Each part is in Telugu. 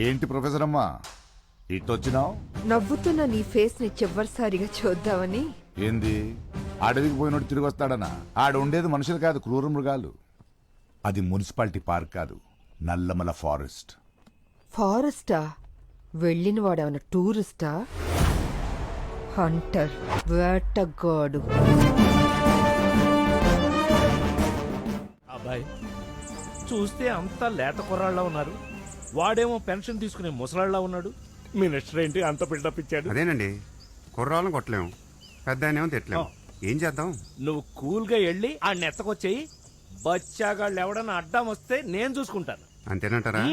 ఏంటి ప్రొఫెసర్ అమ్మా ఇట్టొచ్చినావు? నవ్వుతున్న నీ ఫేస్ ని చివరిసారిగా చూద్దామని. ఏంది అడవికి పోయినోడు తిరిగి వస్తాడనా? ఆడ ఉండేది మనుషులు కాదు, క్రూర మృగాలు. అది మున్సిపాలిటీ పార్క్ కాదు, నల్లమల ఫారెస్ట్. ఫారెస్టా? వెళ్ళిన వాడేమన్నా టూరిస్టా? హంటర్, వేటగాడు. అబ్బాయి చూస్తే అంతా లేత కుర్రాళ్ళ ఉన్నారు, వాడేమో పెన్షన్ తీసుకునే ముసలాళ్ళ ఉన్నాడు. మినిస్టర్ ఏంటి అంత బిల్డప్ ఇచ్చాడు? అదేనండి, కుర్రాళ్ళని కొట్టలేము, పెద్ద ఆయనేమో తిట్టలేము. ఏం చేద్దాం? నువ్వు కూల్గా వెళ్ళి ఆ నెత్తకొచ్చేయి. బచ్చాగాళ్ళు ఎవడన్నా అడ్డం వస్తే నేను చూసుకుంటాను. అంతేనంటారా?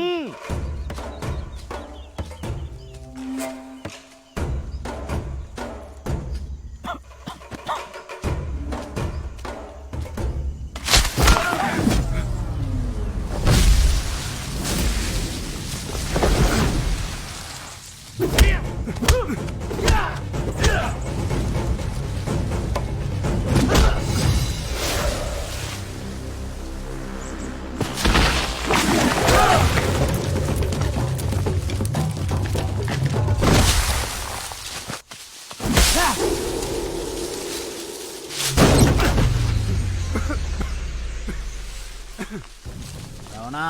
అవునా,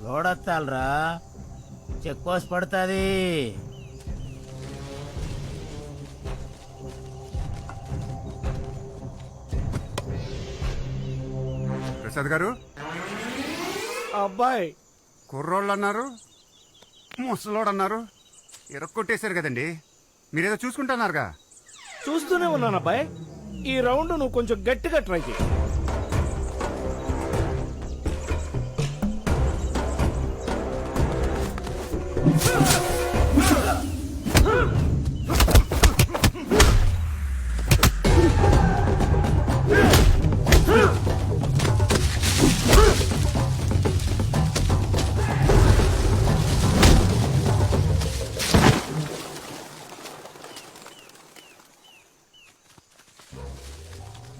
లోడొత్తాలరా, చెక్ పోస్ట్ పడుతుంది. ప్రసాద్ గారు, అబ్బాయి కుర్రోళ్ళు అన్నారు, ముసలోడు అన్నారు, ఇరక్కొట్టేశారు కదండి. మీరేదో చూసుకుంటున్నారుగా. చూస్తూనే ఉన్నాను అబ్బాయి. ఈ రౌండ్ నువ్వు కొంచెం గట్టిగా ట్రై చేయి.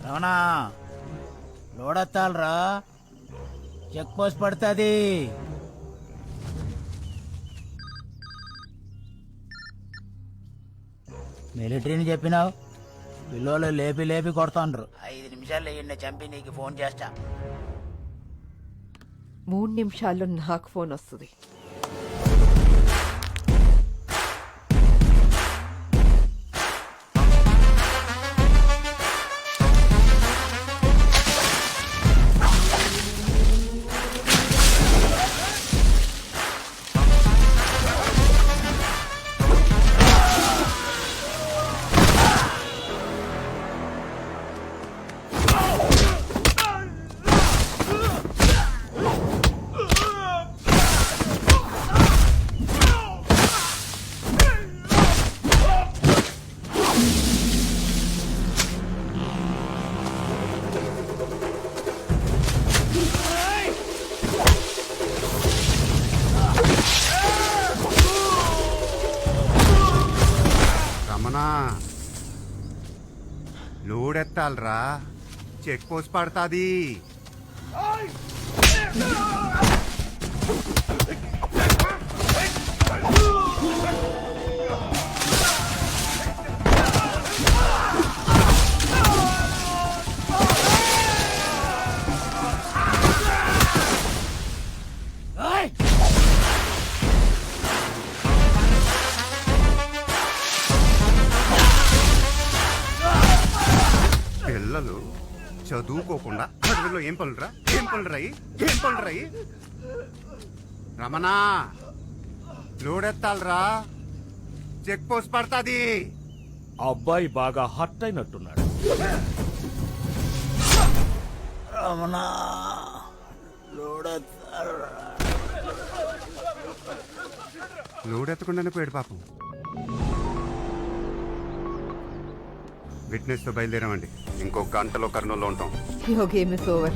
రమణా, లోడొత్తాలరా, చెక్ పోస్ట్ పడుతుంది. మిలిటరీని చెప్పినావు, పిల్లలు లేపి లేపి కొడతాండ్రు. 5 నిమిషాలు వేయండి, చంపి నీకు ఫోన్ చేస్తా. 3 నిమిషాల్లో నాకు ఫోన్ వస్తుంది. రమణ, లోడెత్తాలరా, చెక్ పోస్ట్ పడుతుంది. పిల్లలు చదువుకోకుండా అడవిలో ఏం పనులురా, ఏం పనులురాయి, ఏం పనులురాయి? రమణ, లోడెత్తాలరా, చెక్ పోస్ట్ పడుతుంది. అబ్బాయి బాగా హర్ట్ అయినట్టున్నాడు. రమణా, లోడొత్తాలరా. లోడెత్తకుండానే పోయాడు పాపం. విట్నెస్ తో బయలుదేరామండి. ఇంకో గంటలో కర్నూలులో ఉంటాం. Your game is over.